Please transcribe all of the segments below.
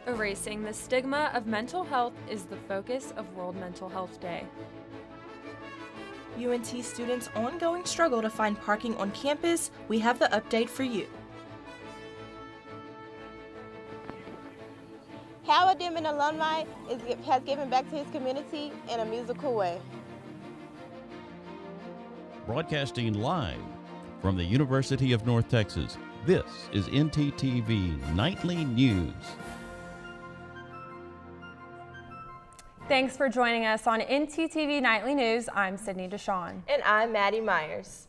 Erasing the stigma of mental health is the focus of World Mental Health Day. UNT students' ongoing struggle to find parking on campus, we have the update for you. How a Dimon alumni has given back to his community in a musical way. Broadcasting live from the University of North Texas, this is ntTV Nightly News. Thanks for joining us on ntTV Nightly News. I'm Sydney Deshawn. And I'm Maddie Myers.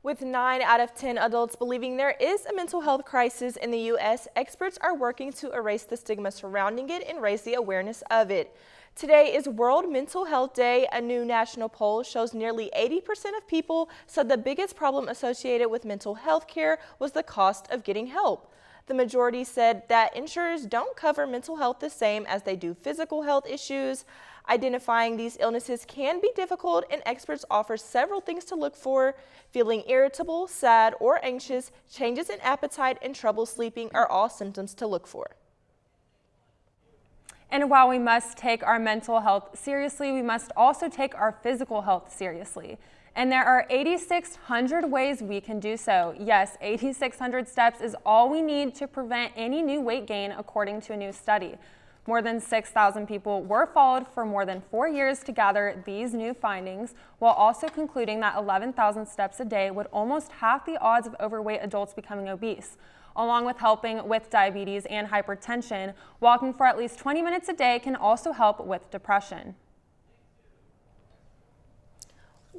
With 9 out of 10 adults believing there is a mental health crisis in the U.S., experts are working to erase the stigma surrounding it and raise the awareness of it. Today is World Mental Health Day. A new national poll shows nearly 80% of people said the biggest problem associated with mental health care was the cost of getting help. The majority said that insurers don't cover mental health the same as they do physical health issues. Identifying these illnesses can be difficult, and experts offer several things to look for. Feeling irritable, sad, or anxious, changes in appetite, and trouble sleeping are all symptoms to look for. And while we must take our mental health seriously, we must also take our physical health seriously. And there are 8,600 ways we can do so. Yes, 8,600 steps is all we need to prevent any new weight gain, according to a new study. More than 6,000 people were followed for more than 4 years to gather these new findings, while also concluding that 11,000 steps a day would almost half the odds of overweight adults becoming obese. Along with helping with diabetes and hypertension, walking for at least 20 minutes a day can also help with depression.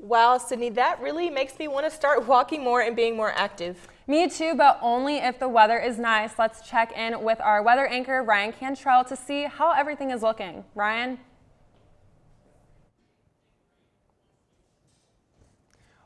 Wow, Sydney, that really makes me want to start walking more and being more active. Me too, but only if the weather is nice. Let's check in with our weather anchor, Ryan Cantrell, to see how everything is looking. Ryan?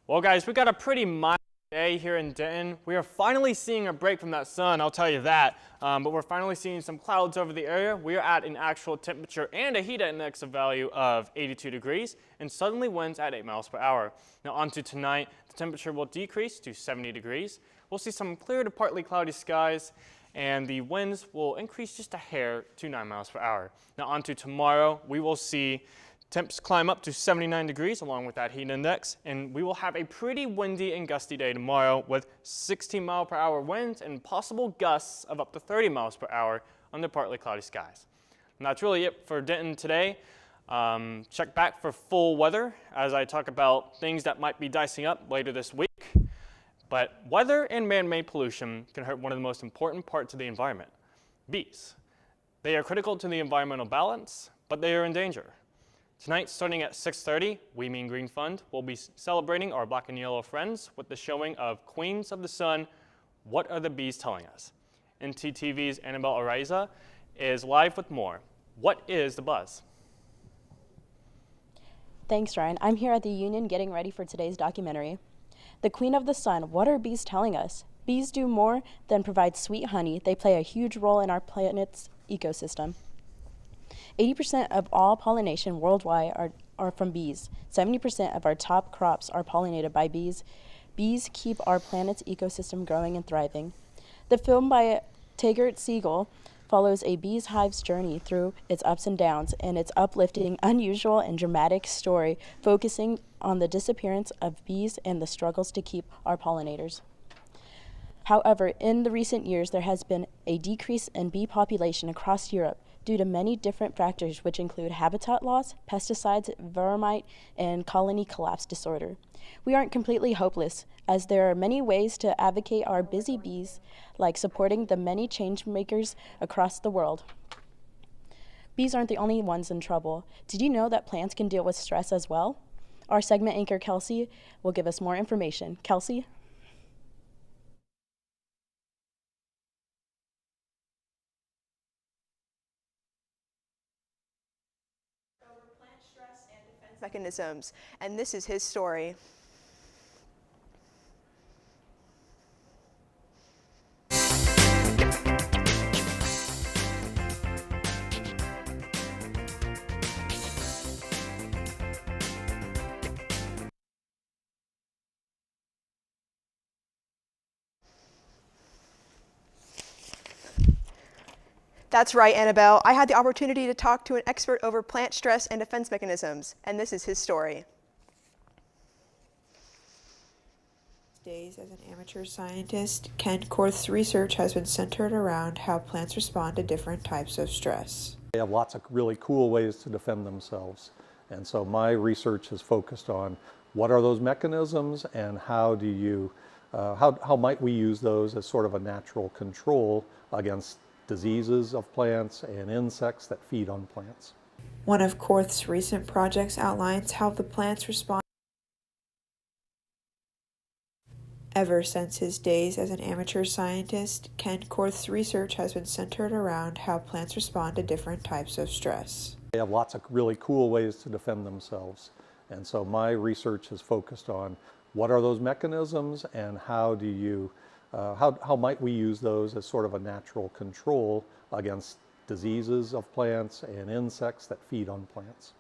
Well, guys, we got a pretty mild day here in Denton. We are finally seeing a break from that sun, I'll tell you that. But we're finally seeing some clouds over the area. We are at an actual temperature and a heat index of value of 82 degrees and southerly winds at 8 miles per hour. Now on to tonight, the temperature will decrease to 70 degrees. We'll see some clear to partly cloudy skies, and the winds will increase just a hair to 9 miles per hour. Now on to tomorrow, we will see temps climb up to 79 degrees along with that heat index, and we will have a pretty windy and gusty day tomorrow with 16 mile per hour winds and possible gusts of up to 30 miles per hour under partly cloudy skies. And that's really it for Denton today. Check back for full weather as I talk about things that might be dicing up later this week. But weather and man-made pollution can hurt one of the most important parts of the environment, bees. They are critical to the environmental balance, but they are in danger. Tonight, starting at 6:30, We Mean Green Fund will be celebrating our black and yellow friends with the showing of Queens of the Sun, What Are the Bees Telling Us? ntTV's Annabelle Araiza is live with more. What is the buzz? Thanks, Ryan. I'm here at the Union getting ready for today's documentary. The Queen of the Sun, What Are Bees Telling Us? Bees do more than provide sweet honey. They play a huge role in our planet's ecosystem. 80% of all pollination worldwide are from bees. 70% of our top crops are pollinated by bees. Bees keep our planet's ecosystem growing and thriving. The film by Taggart Siegel follows a bee's hive's journey through its ups and downs, and its uplifting, unusual, and dramatic story focusing on the disappearance of bees and the struggles to keep our pollinators. However, in the recent years, there has been a decrease in bee population across Europe due to many different factors, which include habitat loss, pesticides, vermite, and colony collapse disorder. We aren't completely hopeless, as there are many ways to advocate our busy bees, like supporting the many change makers across the world. Bees aren't the only ones in trouble. Did you know that plants can deal with stress as well? Our segment anchor, Kelsey, will give us more information. Kelsey? Mechanisms, and this is his story. That's right, Annabelle. I had the opportunity to talk to an expert over plant stress and defense mechanisms, and this is his story. Days as an amateur scientist, Ken Korth's research has been centered around how plants respond to different types of stress. They have lots of really cool ways to defend themselves. And so my research is focused on what are those mechanisms and how do you, how might we use those as sort of a natural control against diseases of plants and insects that feed on plants. One of Korth's recent projects outlines how the plants respond. Ever since his days as an amateur scientist, Ken Korth's research has been centered around how plants respond to different types of stress. They have lots of really cool ways to defend themselves. And so my research is focused on what are those mechanisms and how do you, how might we use those as sort of a natural control against diseases of plants and insects that feed on plants.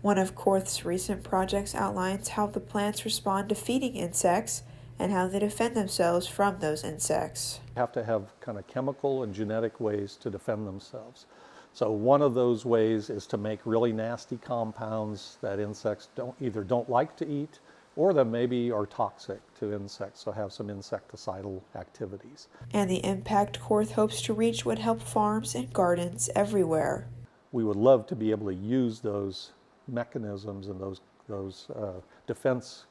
One of Korth's recent projects outlines how the plants respond to feeding insects and how they defend themselves from those insects. You have to have kind of chemical and genetic ways to defend themselves. So one of those ways is to make really nasty compounds that insects either don't like to eat or that maybe are toxic to insects, so have some insecticidal activities. And the impact Korth hopes to reach would help farms and gardens everywhere. We would love to be able to use those mechanisms and those defense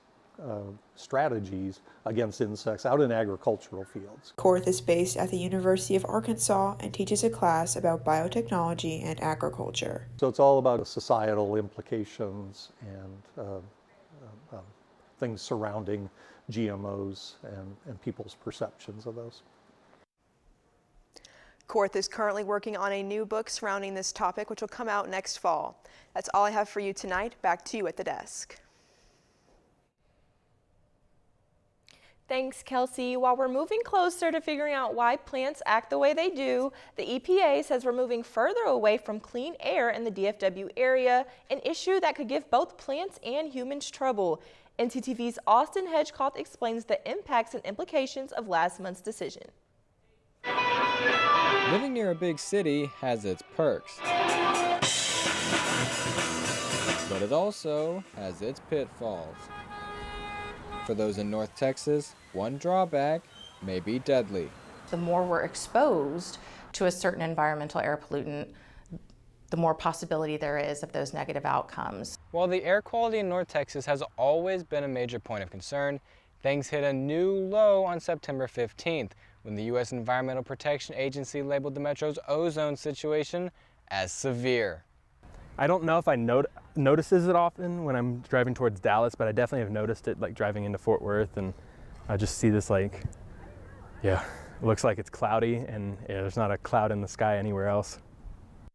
strategies against insects out in agricultural fields. Korth is based at the University of Arkansas and teaches a class about biotechnology and agriculture. So it's all about societal implications and things surrounding GMOs and people's perceptions of those. Korth is currently working on a new book surrounding this topic, which will come out next fall. That's all I have for you tonight. Back to you at the desk. Thanks, Kelsey. While we're moving closer to figuring out why plants act the way they do, the EPA says we're moving further away from clean air in the DFW area, an issue that could give both plants and humans trouble. ntTV's Austin Hedgecoth explains the impacts and implications of last month's decision. Living near a big city has its perks, but it also has its pitfalls. For those in North Texas, one drawback may be deadly. The more we're exposed to a certain environmental air pollutant, the more possibility there is of those negative outcomes. While the air quality in North Texas has always been a major point of concern, things hit a new low on September 15th when the U.S. Environmental Protection Agency labeled the metro's ozone situation as severe. I don't know if I notices it often when I'm driving towards Dallas, but I definitely have noticed it like driving into Fort Worth, and I just see this it looks like it's cloudy, and there's not a cloud in the sky anywhere else.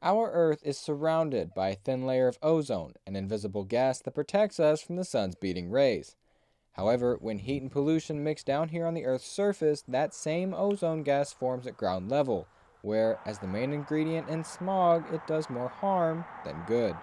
Our Earth is surrounded by a thin layer of ozone, an invisible gas that protects us from the sun's beating rays. However, when heat and pollution mix down here on the Earth's surface, that same ozone gas forms at ground level, where, as the main ingredient in smog, it does more harm than good.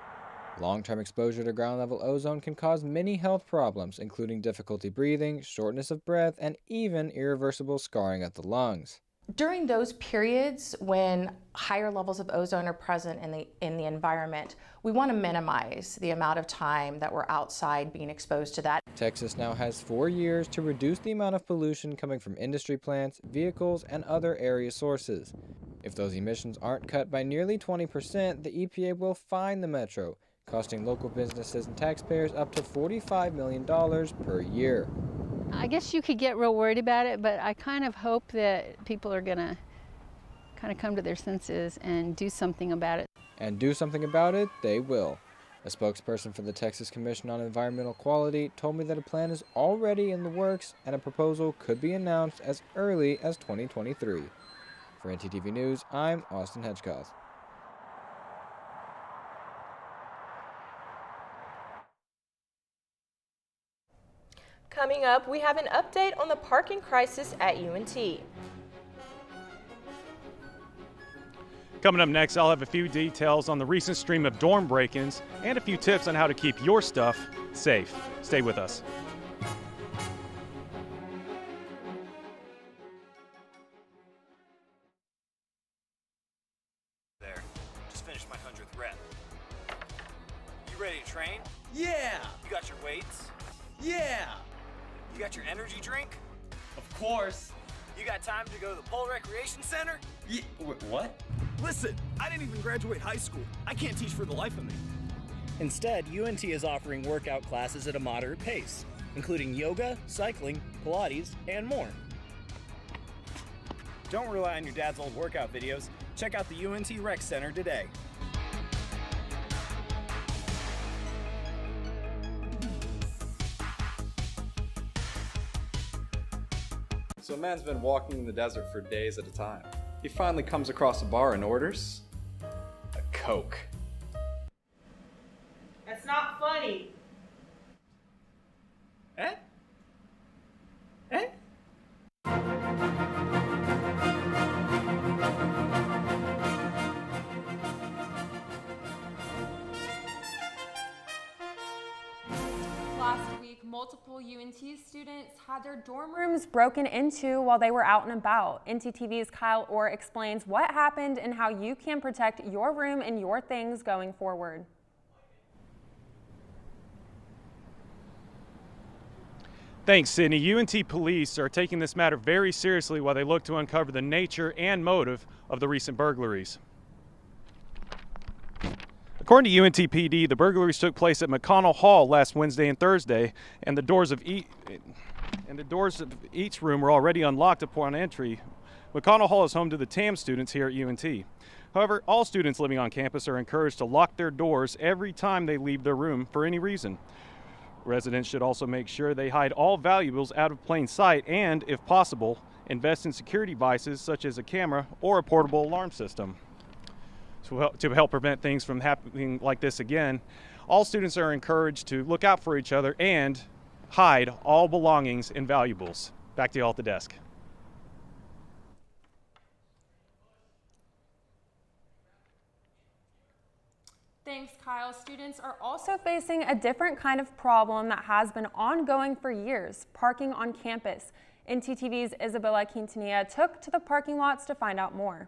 Long-term exposure to ground-level ozone can cause many health problems, including difficulty breathing, shortness of breath, and even irreversible scarring of the lungs. During those periods when higher levels of ozone are present in the environment, we want to minimize the amount of time that we're outside being exposed to that. Texas now has 4 years to reduce the amount of pollution coming from industry plants, vehicles, and other area sources. If those emissions aren't cut by nearly 20%, the EPA will fine the metro, costing local businesses and taxpayers up to $45 million per year. I guess you could get real worried about it, but I kind of hope that people are going to kind of come to their senses and do something about it. And do something about it, they will. A spokesperson for the Texas Commission on Environmental Quality told me that a plan is already in the works and a proposal could be announced as early as 2023. For ntTV News, I'm Austin Hedgecoth. Coming up, we have an update on the parking crisis at UNT. Coming up next, I'll have a few details on the recent stream of dorm break-ins and a few tips on how to keep your stuff safe. Stay with us. with Rep. You ready to train? Yeah! You got your weights? Yeah! You got your energy drink? Of course. You got time to go to the Pole Recreation Center? Yeah, what? Listen, I didn't even graduate high school. I can't teach for the life of me. Instead, UNT is offering workout classes at a moderate pace, including yoga, cycling, Pilates, and more. Don't rely on your dad's old workout videos. Check out the UNT Rec Center today. So a man's been walking in the desert for days at a time. He finally comes across a bar and orders a Coke. That's not funny. Eh? Eh? Last week, multiple UNT students had their dorm rooms broken into while they were out and about. ntTV's Kyle Orr explains what happened and how you can protect your room and your things going forward. Thanks, Sydney. UNT police are taking this matter very seriously while they look to uncover the nature and motive of the recent burglaries. According to UNT PD, the burglaries took place at McConnell Hall last Wednesday and Thursday, and the doors of each room were already unlocked upon entry. McConnell Hall is home to the TAM students here at UNT. However, all students living on campus are encouraged to lock their doors every time they leave their room for any reason. Residents should also make sure they hide all valuables out of plain sight and, if possible, invest in security devices such as a camera or a portable alarm system. To help prevent things from happening like this again, all students are encouraged to look out for each other and hide all belongings and valuables. Back to you all at the desk. Thanks, Kyle. Students are also facing a different kind of problem that has been ongoing for years, parking on campus. ntTV's Isabella Quintanilla took to the parking lots to find out more.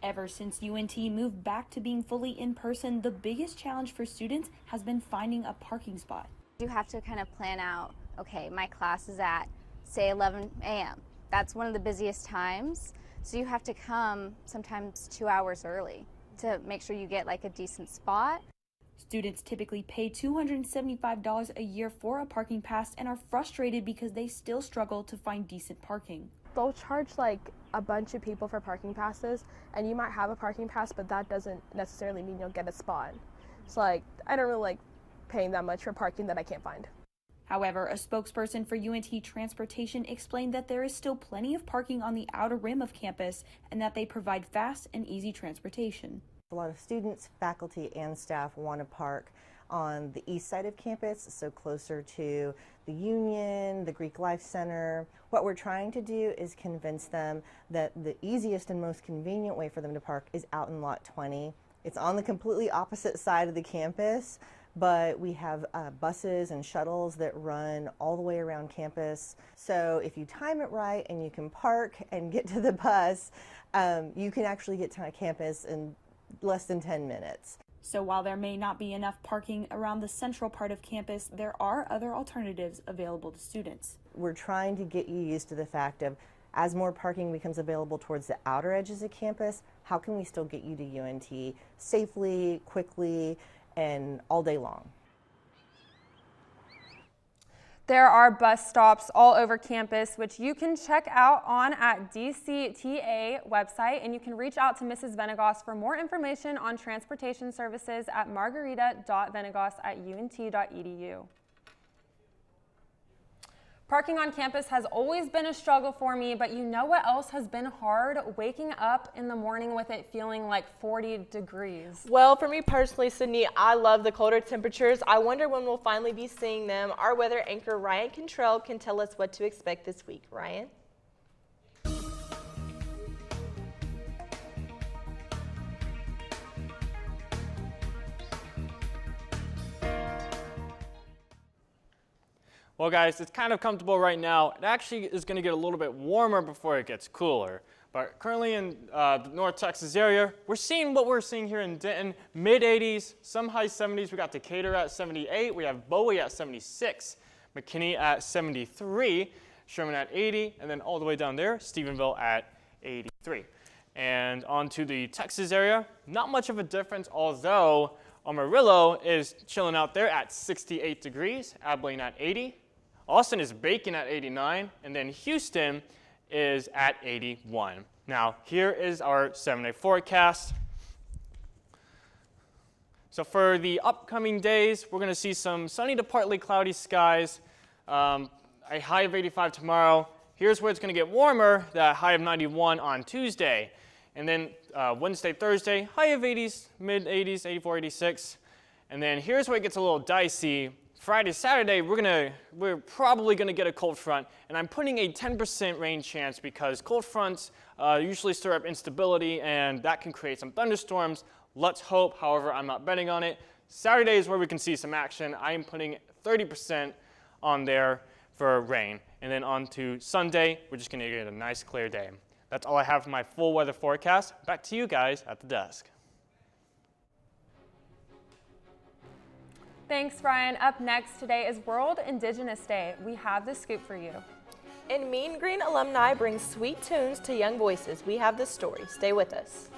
Ever since UNT moved back to being fully in person, the biggest challenge for students has been finding a parking spot. You have to kind of plan out, okay, my class is at, say, 11 a.m. That's one of the busiest times, so you have to come sometimes 2 hours early to make sure you get like a decent spot. Students typically pay $275 a year for a parking pass and are frustrated because they still struggle to find decent parking. They'll charge like a bunch of people for parking passes, and you might have a parking pass, but that doesn't necessarily mean you'll get a spot. So like, I don't really like paying that much for parking that I can't find. However, a spokesperson for UNT Transportation explained that there is still plenty of parking on the outer rim of campus and that they provide fast and easy transportation. A lot of students, faculty, and staff want to park on the east side of campus, so closer to the Union, the Greek Life Center. What we're trying to do is convince them that the easiest and most convenient way for them to park is out in Lot 20. It's on the completely opposite side of the campus, but we have buses and shuttles that run all the way around campus. So if you time it right and you can park and get to the bus, you can actually get to campus in less than 10 minutes. So while there may not be enough parking around the central part of campus, there are other alternatives available to students. We're trying to get you used to the fact of, as more parking becomes available towards the outer edges of campus, how can we still get you to UNT safely, quickly, and all day long? There are bus stops all over campus, which you can check out on at DCTA website, and you can reach out to Mrs. Venegas for more information on transportation services at margarita.venegas@unt.edu. Parking on campus has always been a struggle for me, but you know what else has been hard? Waking up in the morning with it feeling like 40 degrees. Well, for me personally, Sydney, I love the colder temperatures. I wonder when we'll finally be seeing them. Our weather anchor, Ryan Cantrell, can tell us what to expect this week. Ryan? Well guys, it's kind of comfortable right now. It actually is going to get a little bit warmer before it gets cooler. But currently in the North Texas area, we're seeing what we're seeing here in Denton, mid 80s, some high 70s. We got Decatur at 78, we have Bowie at 76, McKinney at 73, Sherman at 80, and then all the way down there, Stephenville at 83. And on to the Texas area, not much of a difference, although Amarillo is chilling out there at 68 degrees, Abilene at 80, Austin is baking at 89, and then Houston is at 81. Now, here is our 7-day forecast. So for the upcoming days, we're going to see some sunny to partly cloudy skies, a high of 85 tomorrow. Here's where it's going to get warmer, that high of 91 on Tuesday. And then Wednesday, Thursday, high of 80s, mid 80s, 84, 86. And then here's where it gets a little dicey. Friday, Saturday, we're probably going to get a cold front, and I'm putting a 10% rain chance because cold fronts usually stir up instability, and that can create some thunderstorms. Let's hope, however, I'm not betting on it. Saturday is where we can see some action. I am putting 30% on there for rain. And then on to Sunday, we're just going to get a nice clear day. That's all I have for my full weather forecast. Back to you guys at the desk. Thanks, Ryan. Up next today is World Indigenous Day. We have the scoop for you. And Mean Green alumni bring sweet tunes to young voices. We have the story. Stay with us.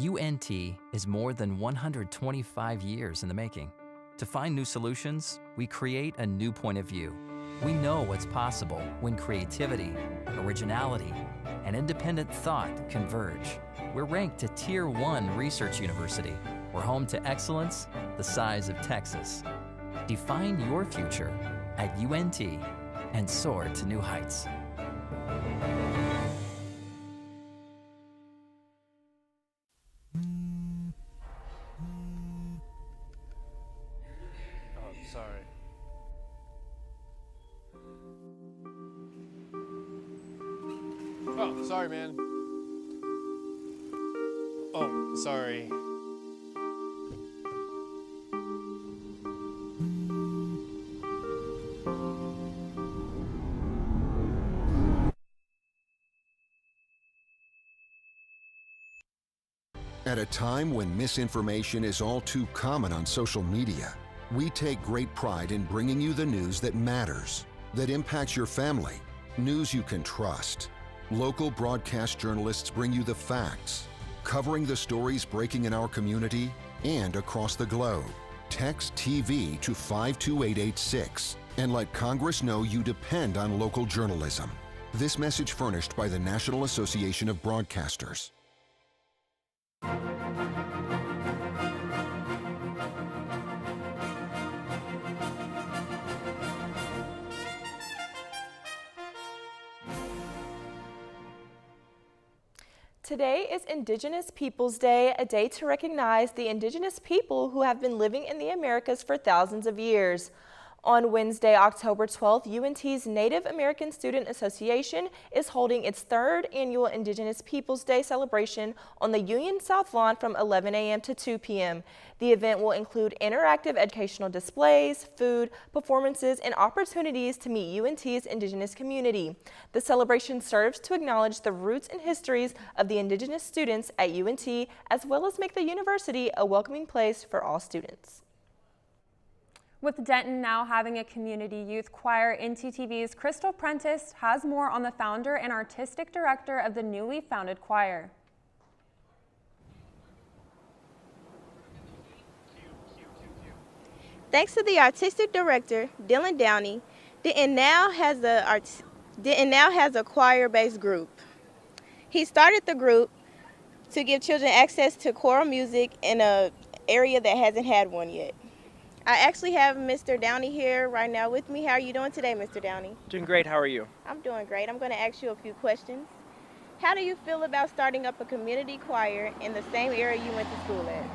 UNT is more than 125 years in the making. To find new solutions, we create a new point of view. We know what's possible when creativity, originality, and independent thought converge. We're ranked a Tier 1 research university. We're home to excellence the size of Texas. Define your future at UNT and soar to new heights. Sorry. Oh, sorry, man. Oh, sorry. At a time when misinformation is all too common on social media, we take great pride in bringing you the news that matters, that impacts your family, news you can trust. Local broadcast journalists bring you the facts, covering the stories breaking in our community and across the globe. Text TV to 52886 and let Congress know you depend on local journalism. This message furnished by the National Association of Broadcasters. Today is Indigenous Peoples Day, a day to recognize the indigenous people who have been living in the Americas for thousands of years. On Wednesday, October 12th, UNT's Native American Student Association is holding its third annual Indigenous Peoples Day celebration on the Union South Lawn from 11 a.m. to 2 p.m. The event will include interactive educational displays, food, performances, and opportunities to meet UNT's Indigenous community. The celebration serves to acknowledge the roots and histories of the Indigenous students at UNT, as well as make the university a welcoming place for all students. With Denton now having a community youth choir, ntTV's Crystal Prentice has more on the founder and artistic director of the newly founded choir. Thanks to the artistic director, Dylan Downey, Denton now has a choir-based group. He started the group to give children access to choral music in an area that hasn't had one yet. I actually have Mr. Downey here right now with me. How are you doing today, Mr. Downey? Doing great. How are you? I'm doing great. I'm going to ask you a few questions. How do you feel about starting up a community choir in the same area you went to school at?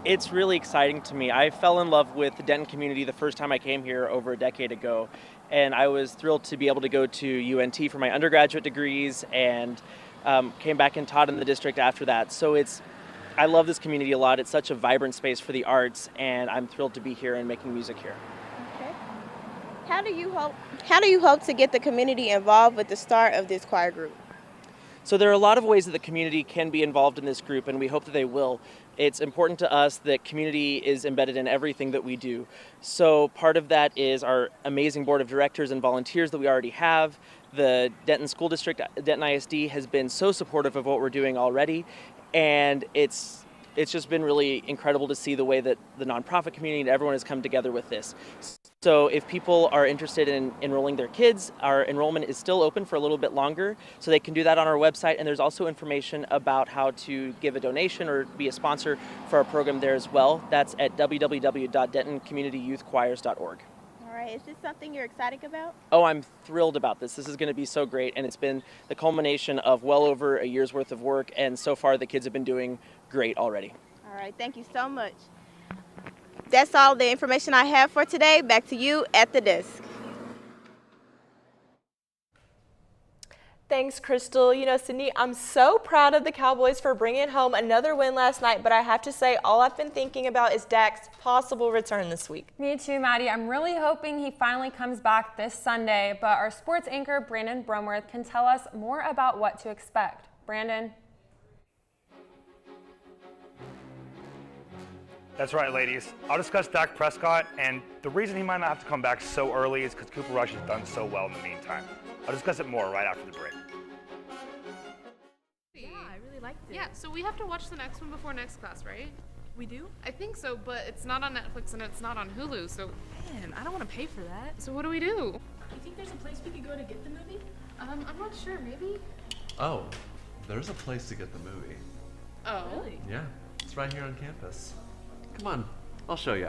It's really exciting to me. I fell in love with the Denton community the first time I came here over a decade ago, and I was thrilled to be able to go to UNT for my undergraduate degrees and came back and taught in the district after that. So I love this community a lot. It's such a vibrant space for the arts, and I'm thrilled to be here and making music here. Okay. How do you hope to get the community involved with the start of this choir group? So there are a lot of ways that the community can be involved in this group, and we hope that they will. It's important to us that community is embedded in everything that we do. So part of that is our amazing board of directors and volunteers that we already have. The Denton School District, Denton ISD, has been so supportive of what we're doing already, and it's just been really incredible to see the way that the nonprofit community and everyone has come together with this. So if people are interested in enrolling their kids, our enrollment is still open for a little bit longer, so they can do that on our website, and there's also information about how to give a donation or be a sponsor for our program there as well. That's at www.dentoncommunityyouthchoirs.org. All right, is this something you're excited about? Oh, I'm thrilled about this. This is going to be so great, and it's been the culmination of well over a year's worth of work, and so far the kids have been doing great already. All right, thank you so much. That's all the information I have for today. Back to you at the desk. Thanks, Crystal. You know, Sydney, I'm so proud of the Cowboys for bringing home another win last night, but I have to say all I've been thinking about is Dak's possible return this week. Me too, Maddie. I'm really hoping he finally comes back this Sunday, but our sports anchor, Brandon Bromworth, can tell us more about what to expect. Brandon? That's right, ladies. I'll discuss Dak Prescott, and the reason he might not have to come back so early is because Cooper Rush has done so well in the meantime. I'll discuss it more right after the break. Yeah, I really liked it. Yeah, so we have to watch the next one before next class, right? We do? I think so, but it's not on Netflix and it's not on Hulu, so... Man, I don't want to pay for that. So what do we do? You think there's a place we could go to get the movie? I'm not sure, maybe? Oh, there's a place to get the movie. Oh. Really? Yeah, it's right here on campus. Come on, I'll show you.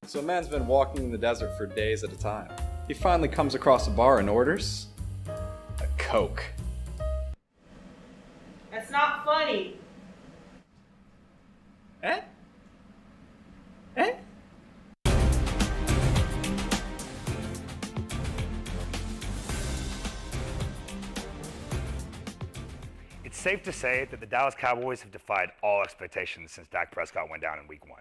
So a man's been walking in the desert for days at a time. He finally comes across a bar and orders a Coke. That's not funny. Eh? It's safe to say that the Dallas Cowboys have defied all expectations since Dak Prescott went down in Week 1.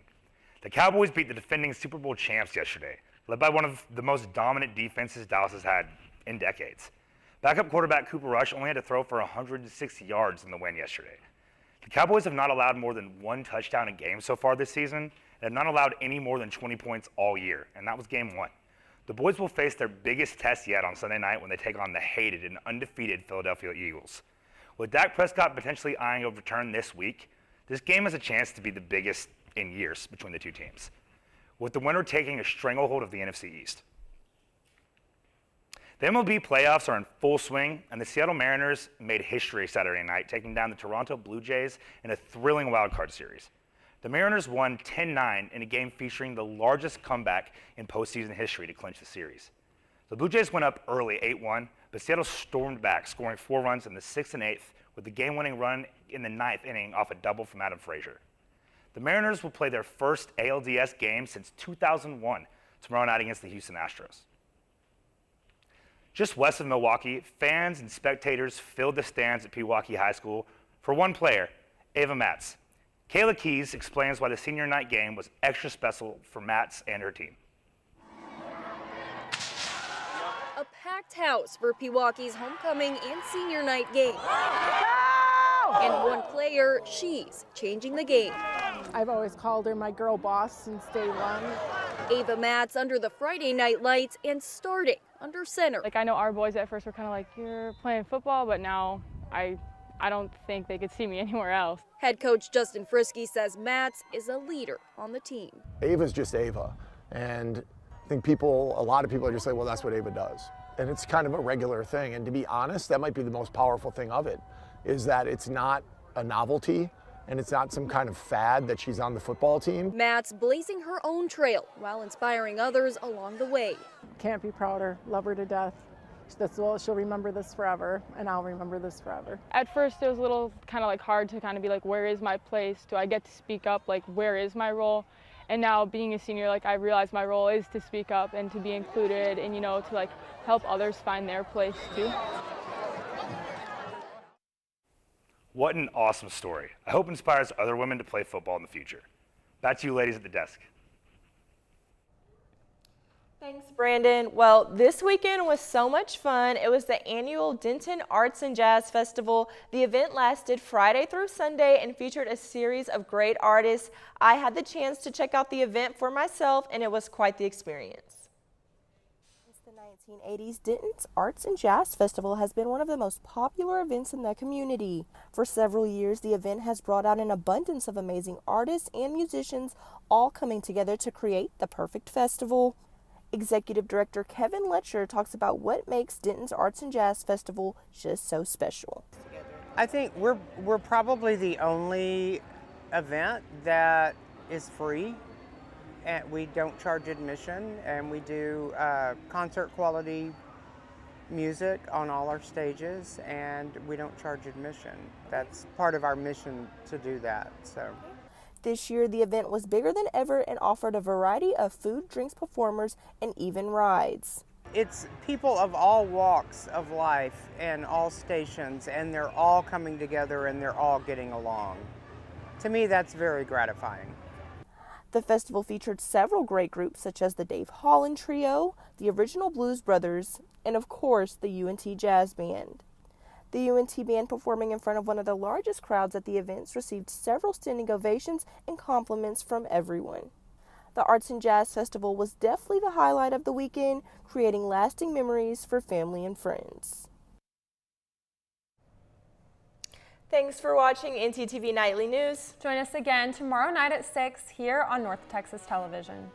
The Cowboys beat the defending Super Bowl champs yesterday, led by one of the most dominant defenses Dallas has had in decades. Backup quarterback Cooper Rush only had to throw for 160 yards in the win yesterday. The Cowboys have not allowed more than one touchdown a game so far this season, and have not allowed any more than 20 points all year, and that was Game 1. The boys will face their biggest test yet on Sunday night when they take on the hated and undefeated Philadelphia Eagles. With Dak Prescott potentially eyeing a return this week, this game has a chance to be the biggest in years between the two teams, with the winner taking a stranglehold of the NFC East. The MLB playoffs are in full swing, and the Seattle Mariners made history Saturday night, taking down the Toronto Blue Jays in a thrilling wildcard series. The Mariners won 10-9 in a game featuring the largest comeback in postseason history to clinch the series. The Blue Jays went up early 8-1, but Seattle stormed back, scoring 4 runs in the 6th and 8th, with the game-winning run in the 9th inning off a double from Adam Frazier. The Mariners will play their first ALDS game since 2001 tomorrow night against the Houston Astros. Just west of Milwaukee, fans and spectators filled the stands at Pewaukee High School for one player, Ava Matz. Kayla Keys explains why the senior night game was extra special for Matz and her team. A packed house for Pewaukee's homecoming and senior night game. And one player, she's changing the game. I've always called her my girl boss since day one. Ava Matz under the Friday night lights and starting under center. Like, I know our boys at first were kind of like, you're playing football, but now I don't think they could see me anywhere else. Head coach Justin Frisky says Matz is a leader on the team. Ava's just Ava, and I think a lot of people are just like, well, that's what Ava does. And it's kind of a regular thing, and to be honest, that might be the most powerful thing of it, is that it's not a novelty, and it's not some kind of fad that she's on the football team. Matz blazing her own trail while inspiring others along the way. Can't be prouder, love her to death. She'll remember this forever, and I'll remember this forever. At first it was a little kind of like hard to kind of be like, where is my place? Do I get to speak up? Like, where is my role? And now being a senior, like, I realize my role is to speak up and to be included and, you know, to like help others find their place too. What an awesome story. I hope it inspires other women to play football in the future. Back to you ladies at the desk. Thanks, Brandon. Well, this weekend was so much fun. It was the annual Denton Arts and Jazz Festival. The event lasted Friday through Sunday and featured a series of great artists. I had the chance to check out the event for myself, and it was quite the experience. Since the 1980s, Denton's Arts and Jazz Festival has been one of the most popular events in the community. For several years, the event has brought out an abundance of amazing artists and musicians, all coming together to create the perfect festival. Executive Director Kevin Letcher talks about what makes Denton's Arts and Jazz Festival just so special. I think we're probably the only event that is free, and we don't charge admission, and we do concert quality music on all our stages, and we don't charge admission. That's part of our mission to do that. So. This year, the event was bigger than ever and offered a variety of food, drinks, performers, and even rides. It's people of all walks of life and all stations, and they're all coming together and they're all getting along. To me, that's very gratifying. The festival featured several great groups such as the Dave Holland Trio, the Original Blues Brothers, and of course, the UNT Jazz Band. The UNT band performing in front of one of the largest crowds at the events received several standing ovations and compliments from everyone. The Arts and Jazz Festival was definitely the highlight of the weekend, creating lasting memories for family and friends. Thanks for watching ntTV Nightly News. Join us again tomorrow night at 6 here on North Texas Television.